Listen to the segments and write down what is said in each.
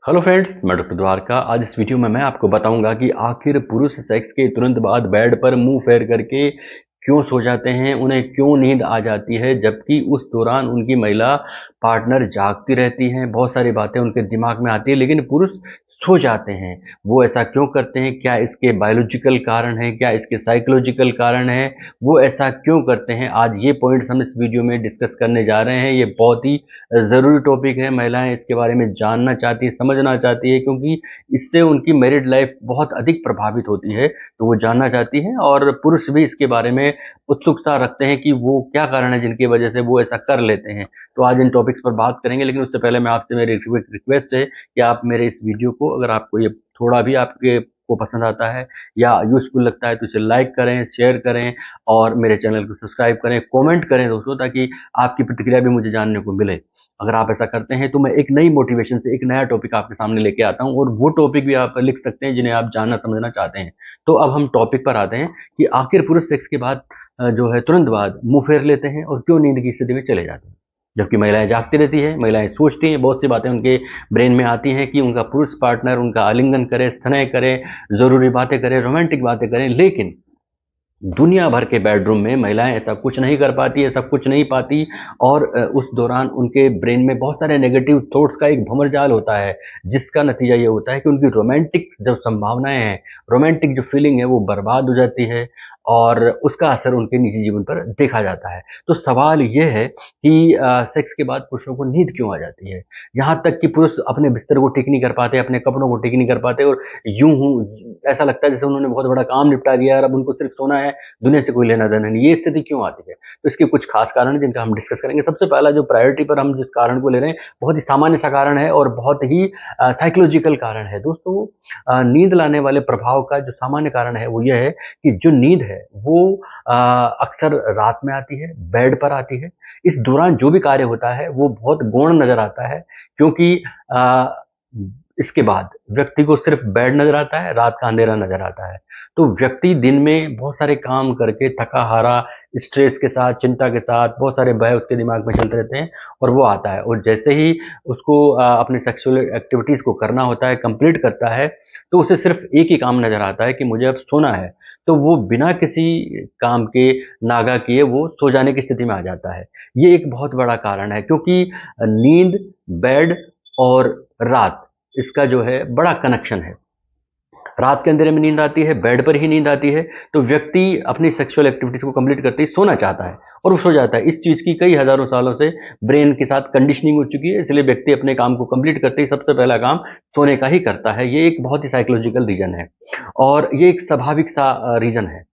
Hello friends, मैं doctor Dwarka. आज इस वीडियो में मैं आपको बताऊंगा कि आखिर पुरुष सेक्स के तुरंत बाद बेड पर मुंह फेर करके क्यों सो जाते हैं, उन्हें क्यों नींद आ जाती है जबकि उस दौरान उनकी महिला पार्टनर जागती रहती हैं। बहुत सारी बातें उनके दिमाग में आती है लेकिन पुरुष सो जाते हैं। वो ऐसा क्यों करते हैं? क्या इसके बायोलॉजिकल कारण है, क्या इसके साइकोलॉजिकल कारण है? वो ऐसा क्यों करते हैं? आज ये पॉइंट्स हम इस वीडियो में डिस्कस करने जा रहे हैं। ये बहुत ही ज़रूरी टॉपिक है। महिलाएं इसके बारे में जानना चाहती हैं, समझना चाहती है, क्योंकि इससे उनकी मैरिड लाइफ बहुत अधिक प्रभावित होती है। तो वो जानना चाहती हैं और पुरुष भी इसके बारे में उत्सुकता रखते हैं कि वो क्या कारण है जिनकी वजह से वो ऐसा कर लेते हैं। तो आज इन टॉपिक्स पर बात करेंगे, लेकिन उससे पहले मैं आपसे मेरी रिक्वेस्ट है कि आप मेरे इस वीडियो को, अगर आपको ये थोड़ा भी आपके को पसंद आता है या यूजफुल लगता है, तो इसे लाइक करें, शेयर करें और मेरे चैनल को सब्सक्राइब करें, कमेंट करें दोस्तों, ताकि आपकी प्रतिक्रिया भी मुझे जानने को मिले। अगर आप ऐसा करते हैं तो मैं एक नई मोटिवेशन से एक नया टॉपिक आपके सामने लेके आता हूं, और वो टॉपिक भी आप लिख सकते हैं जिन्हें आप जानना समझना चाहते हैं। तो अब हम टॉपिक पर आते हैं कि आखिर पुरुष सेक्स के बाद जो है तुरंत बाद मुंह फेर लेते हैं और क्यों नींद की स्थिति में चले जाते हैं, जबकि महिलाएं जागती रहती है। महिलाएं सोचती हैं, बहुत सी बातें उनके ब्रेन में आती हैं कि उनका पुरुष पार्टनर उनका आलिंगन करे, स्नेह करे, जरूरी बातें करे, रोमांटिक बातें करें, लेकिन दुनिया भर के बेडरूम में महिलाएं ऐसा कुछ नहीं कर पाती, ऐसा कुछ नहीं पाती। और उस दौरान उनके ब्रेन में बहुत सारे नेगेटिव थॉट्स का एक भंवरजाल होता है, जिसका नतीजा ये होता है कि उनकी रोमांटिक जो संभावनाएं हैं, रोमांटिक जो फीलिंग है, वो बर्बाद हो जाती है और उसका असर उनके निजी जीवन पर देखा जाता है। तो सवाल ये है कि सेक्स के बाद पुरुषों को नींद क्यों आ जाती है? यहाँ तक कि पुरुष अपने बिस्तर को ठीक नहीं कर पाते, अपने कपड़ों को ठीक नहीं कर पाते, और यूं हूं ऐसा लगता है जैसे उन्होंने बहुत बड़ा काम निपटा दिया है और अब उनको सिर्फ सोना है, दुनिया से कोई लेना देना नहीं। ये स्थिति क्यों आती है? तो इसके कुछ खास कारण हैं जिनका हम डिस्कस करेंगे। सबसे पहला जो प्रायोरिटी पर हम जिस कारण को ले रहे हैं, बहुत ही सामान्य सा कारण है और बहुत ही साइकोलॉजिकल कारण है दोस्तों। नींद लाने वाले प्रभाव का जो सामान्य कारण है वो ये है कि जो नींद है वो अक्सर रात में आती है, बेड पर आती है। इस दौरान जो भी कार्य होता है वो बहुत गौण नजर आता है, क्योंकि इसके बाद व्यक्ति को सिर्फ बेड नजर आता है, रात का अंधेरा नजर आता है। तो व्यक्ति दिन में बहुत सारे काम करके थका हारा, स्ट्रेस के साथ, चिंता के साथ, बहुत सारे भय उसके दिमाग में चलते रहते हैं, और वो आता है और जैसे ही उसको अपने सेक्सुअल एक्टिविटीज को करना होता है, कंप्लीट करता है, तो उसे सिर्फ एक ही काम नजर आता है कि मुझे अब सोना है। तो वो बिना किसी काम के, नागा किए, वो सो जाने की स्थिति में आ जाता है। ये एक बहुत बड़ा कारण है, क्योंकि नींद, बेड और रात, इसका जो है बड़ा कनेक्शन है। रात के अंधेरे में नींद आती है, बेड पर ही नींद आती है, तो व्यक्ति अपनी सेक्सुअल एक्टिविटीज को कंप्लीट करते ही सोना चाहता है और वो सो जाता है। इस चीज की कई हजारों सालों से ब्रेन के साथ कंडीशनिंग हो चुकी है, इसलिए व्यक्ति अपने काम को कंप्लीट करते ही सबसे पहला काम सोने का ही करता है। ये एक बहुत ही साइकोलॉजिकल रीजन है और ये एक स्वाभाविक सा रीजन है।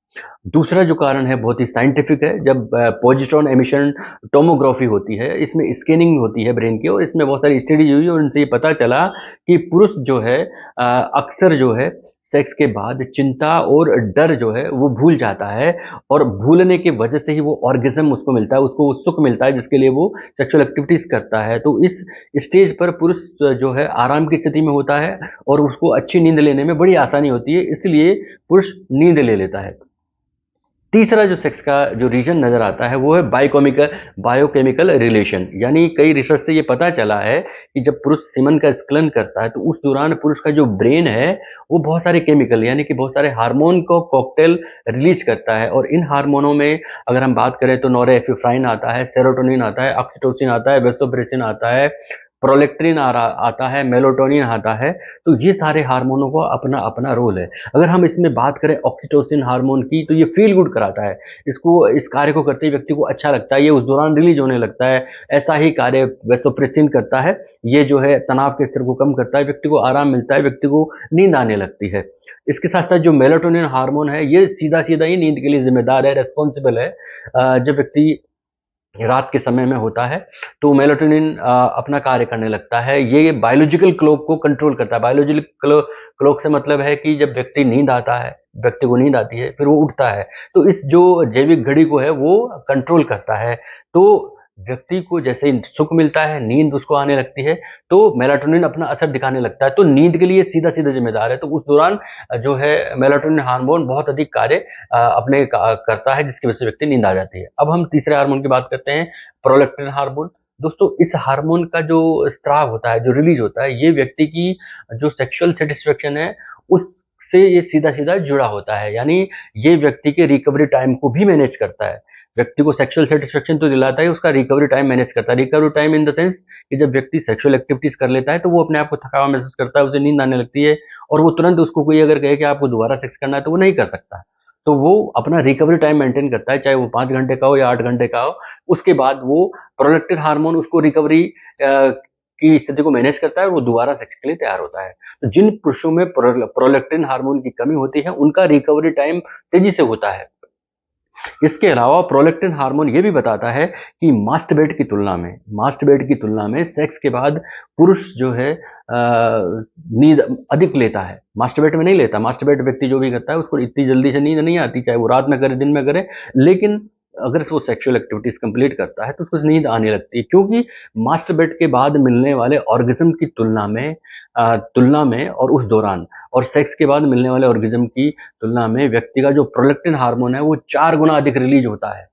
दूसरा जो कारण है बहुत ही साइंटिफिक है। जब पॉजिट्रॉन एमिशन टोमोग्राफी होती है, इसमें स्कैनिंग होती है ब्रेन की, और इसमें बहुत सारी स्टडी हुई और इनसे ये पता चला कि पुरुष जो है अक्सर जो है सेक्स के बाद चिंता और डर जो है वो भूल जाता है, और भूलने की वजह से ही वो ऑर्गेज्म उसको मिलता है, उसको सुख मिलता है जिसके लिए वो सेक्सुअल एक्टिविटीज करता है। तो इस स्टेज पर पुरुष जो है आराम की स्थिति में होता है और उसको अच्छी नींद लेने में बड़ी आसानी होती है, इसलिए पुरुष नींद ले लेता है। तीसरा जो सेक्स का जो रीजन नजर आता है वो है बायोकेमिकल रिलेशन। यानी कई रिसर्च से ये पता चला है कि जब पुरुष सीमन का स्खलन करता है तो उस दौरान पुरुष का जो ब्रेन है वो बहुत सारे केमिकल, यानी कि बहुत सारे हार्मोन को कॉकटेल रिलीज करता है। और इन हार्मोनों में अगर हम बात करें तो नोरेपिनेफ्राइन आता है, सेरोटोनिन आता है, ऑक्सीटोसिन आता है, वेसोप्रेसिन आता है, प्रोलेक्टिन आता है, मेलाटोनिन आता है। तो ये सारे हार्मोनों का अपना अपना रोल है। अगर हम इसमें बात करें ऑक्सीटोसिन हार्मोन की, तो ये फील गुड कराता है, इसको इस कार्य को करते ही व्यक्ति को अच्छा लगता है, ये उस दौरान रिलीज होने लगता है। ऐसा ही कार्य वेसोप्रेसिन करता है, ये जो है तनाव के स्तर को कम करता है, व्यक्ति को आराम मिलता है, व्यक्ति को नींद आने लगती है। इसके साथ साथ जो मेलाटोनिन हार्मोन है ये सीधा सीधा ही नींद के लिए जिम्मेदार है, रेस्पॉन्सिबल है। जब व्यक्ति रात के समय में होता है तो मेलाटोनिन अपना कार्य करने लगता है, ये बायोलॉजिकल क्लॉक को कंट्रोल करता है। बायोलॉजिकल क्लॉक से मतलब है कि जब व्यक्ति नींद आता है, व्यक्ति को नींद आती है, फिर वो उठता है, तो इस जो जैविक घड़ी को है वो कंट्रोल करता है। तो व्यक्ति को जैसे ही सुख मिलता है, नींद उसको आने लगती है, तो मेलाटोनिन अपना असर दिखाने लगता है, तो नींद के लिए सीधा सीधा जिम्मेदार है। तो उस दौरान जो है मेलाटोनिन हार्मोन बहुत अधिक कार्य करता है, जिसकी वजह से व्यक्ति नींद आ जाती है। अब हम तीसरे हार्मोन की बात करते हैं, प्रोलेक्टिन हार्मोन। दोस्तों इस हार्मोन का जो स्राव होता है, जो रिलीज होता है, ये व्यक्ति की जो सेक्सुअल सेटिस्फेक्शन है उससे ये सीधा-सीधा जुड़ा होता है। यानी ये व्यक्ति के रिकवरी टाइम को भी मैनेज करता है। व्यक्ति को सेक्सुअल सेटिस्फेक्शन तो दिलाता है, उसका रिकवरी टाइम मैनेज करता है। Recovery time in the sense कि जब व्यक्ति सेक्सुअल एक्टिविटीज़ कर लेता है तो वो अपने आप को थका हुआ महसूस करता है, उसे नींद आने लगती है और वो तुरंत उसको कोई अगर कहे कि आपको दोबारा सेक्स करना है तो वो नहीं कर सकता। तो वो अपना रिकवरी टाइम मेंटेन करता है, चाहे वो 5 घंटे का हो या 8 घंटे का हो। उसके बाद वो प्रोलैक्टिन हार्मोन उसको रिकवरी की स्थिति को मैनेज करता है और वो दोबारा सेक्स के लिए तैयार होता है। तो जिन पुरुषों में प्रोलैक्टिन हार्मोन की कमी होती है, उनका रिकवरी टाइम तेज़ी से होता है। इसके अलावा प्रोलैक्टिन हार्मोन ये भी बताता है कि मास्टरबेट की तुलना में सेक्स के बाद पुरुष जो है नींद अधिक लेता है। मास्टरबेट में नहीं लेता, मास्टरबेट व्यक्ति जो भी करता है उसको इतनी जल्दी से नींद नहीं आती, चाहे वो रात में करे, दिन में करे, लेकिन अगर वो सेक्सुअल एक्टिविटीज़ कंप्लीट करता है तो उसको नींद आने लगती है, क्योंकि मास्टरबेट के बाद मिलने वाले ऑर्गेज़्म की तुलना में और उस दौरान और सेक्स के बाद मिलने वाले ऑर्गेज़्म की तुलना में व्यक्ति का जो प्रोलैक्टिन हार्मोन है वो 4 गुना अधिक रिलीज होता है।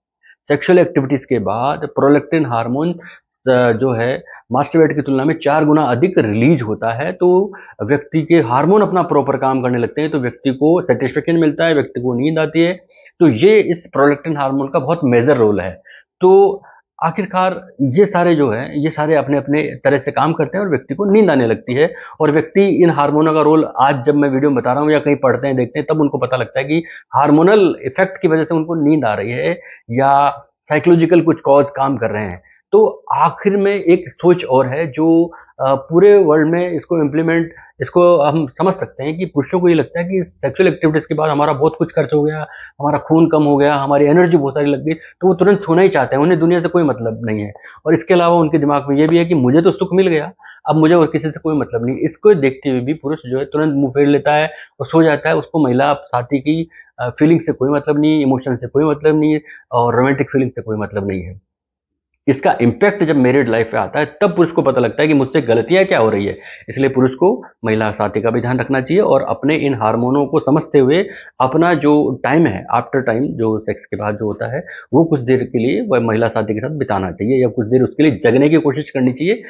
सेक्सुअल एक्टिविटीज़ के बाद प्रोलैक्टिन हार्मोन जो है मास्टरबेट की तुलना में 4 गुना अधिक रिलीज होता है, तो व्यक्ति के हार्मोन अपना प्रॉपर काम करने लगते हैं, तो व्यक्ति को सैटिस्फैक्शन मिलता है, व्यक्ति को नींद आती है। तो ये इस प्रोलैक्टिन हार्मोन का बहुत मेजर रोल है। तो आखिरकार ये सारे जो हैं, ये सारे अपने-अपने तरह से काम करते हैं और व्यक्ति को नींद आने लगती है और व्यक्ति इन हार्मोनों का रोल आज जब मैं वीडियो में बता रहा हूँ या कहीं पढ़ते हैं, देखते हैं, तब उनको पता लगता है कि हार्मोनल इफ़ेक्ट की वजह से उनको नींद आ रही है या साइकोलॉजिकल कुछ कॉज़ काम कर रहे हैं। तो आखिर में एक सोच और है जो पूरे वर्ल्ड में इसको हम समझ सकते हैं कि पुरुषों को ये लगता है कि सेक्सुअल एक्टिविटीज़ के बाद हमारा बहुत कुछ खर्च हो गया, हमारा खून कम हो गया, हमारी एनर्जी बहुत सारी लग गई, तो वो तुरंत सोना ही चाहते हैं, उन्हें दुनिया से कोई मतलब नहीं है। और इसके अलावा उनके दिमाग में ये भी है कि मुझे तो सुख मिल गया, अब मुझे और किसी से कोई मतलब नहीं। इसको देखते हुए भी पुरुष जो है तुरंत मुँह फेर लेता है और सो जाता है, उसको महिला साथी की फीलिंग से कोई मतलब नहीं, इमोशन से कोई मतलब नहीं है और रोमांटिक फीलिंग से कोई मतलब नहीं है। इसका इम्पैक्ट जब मैरिड लाइफ पे आता है तब पुरुष को पता लगता है कि मुझसे गलतियाँ क्या हो रही है। इसलिए पुरुष को महिला साथी का भी ध्यान रखना चाहिए और अपने इन हार्मोनों को समझते हुए अपना जो टाइम है, आफ्टर टाइम जो सेक्स के बाद जो होता है, वो कुछ देर के लिए वह महिला साथी के साथ बिताना चाहिए या कुछ देर उसके लिए जगने की कोशिश करनी चाहिए।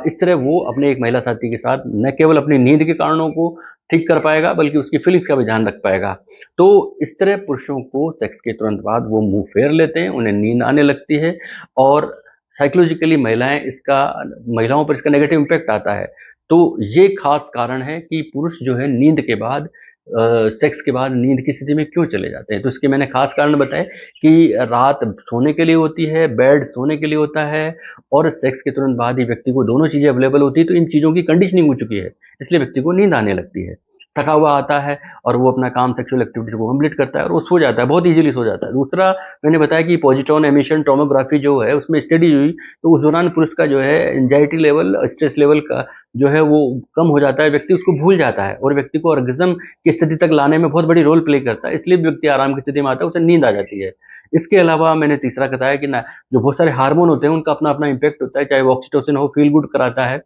इस तरह वो अपने एक महिला साथी के साथ न केवल अपनी नींद के कारणों को ठीक कर पाएगा बल्कि उसकी फीलिंग्स का भी ध्यान रख पाएगा। तो इस तरह पुरुषों को सेक्स के तुरंत बाद वो मुँह फेर लेते हैं, उन्हें नींद आने लगती है और साइकोलॉजिकली महिलाओं पर इसका नेगेटिव इम्पैक्ट आता है। तो ये खास कारण है कि पुरुष जो है नींद के बाद सेक्स के बाद नींद की स्थिति में क्यों चले जाते हैं। तो इसके मैंने खास कारण बताए कि रात सोने के लिए होती है, बेड सोने के लिए होता है और सेक्स के तुरंत बाद ही व्यक्ति को दोनों चीज़ें अवेलेबल होती है, तो इन चीज़ों की कंडीशनिंग हो चुकी है, इसलिए व्यक्ति को नींद आने लगती है। थका हुआ आता है और वो अपना काम सेक्सुअल एक्टिविटी को कंप्लीट करता है और वो सो जाता है, बहुत ईज़िली सो जाता है। दूसरा मैंने बताया कि पोजिट्रॉन एमिशन टोमोग्राफी जो है उसमें स्टडी हुई, तो उस दौरान पुरुष का जो है एंग्जायटी लेवल, स्ट्रेस लेवल का जो है वो कम हो जाता है, व्यक्ति उसको भूल जाता है और व्यक्ति को ऑर्गेज़्म की स्थिति तक लाने में बहुत बड़ी रोल प्ले करता है, इसलिए व्यक्ति आराम की स्थिति में आता है, उसे नींद आ जाती है। इसके अलावा मैंने तीसरा बताया कि ना जो बहुत सारे हार्मोन होते हैं उनका अपना-अपना इम्पैक्ट होता है, चाहे वो ऑक्सीटोसिन हो, फील गुड कराता है,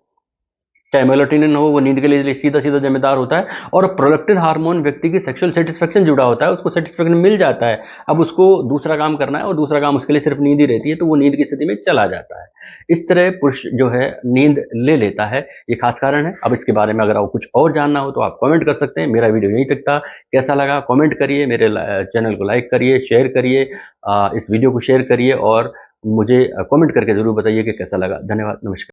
चाहे मेलाटोनिन हो, वो नींद के लिए सीधा-सीधा ज़िम्मेदार होता है और प्रोलैक्टिन हार्मोन व्यक्ति की सेक्सुअल सैटिस्फैक्शन जुड़ा होता है, उसको सैटिस्फैक्शन मिल जाता है। अब उसको दूसरा काम करना है और दूसरा काम उसके लिए सिर्फ़ नींद ही रहती है, तो वो नींद की स्थिति में चला जाता है। इस तरह पुरुष जो है नींद ले लेता है, ये ख़ास कारण है। अब इसके बारे में अगर आपको कुछ और जानना हो तो आप कमेंट कर सकते हैं। मेरा वीडियो यहीं तक था। कैसा लगा कमेंट करिए, मेरे चैनल को लाइक करिए, शेयर करिए, इस वीडियो को शेयर करिए और मुझे कमेंट करके ज़रूर बताइए कि कैसा लगा। धन्यवाद, नमस्कार।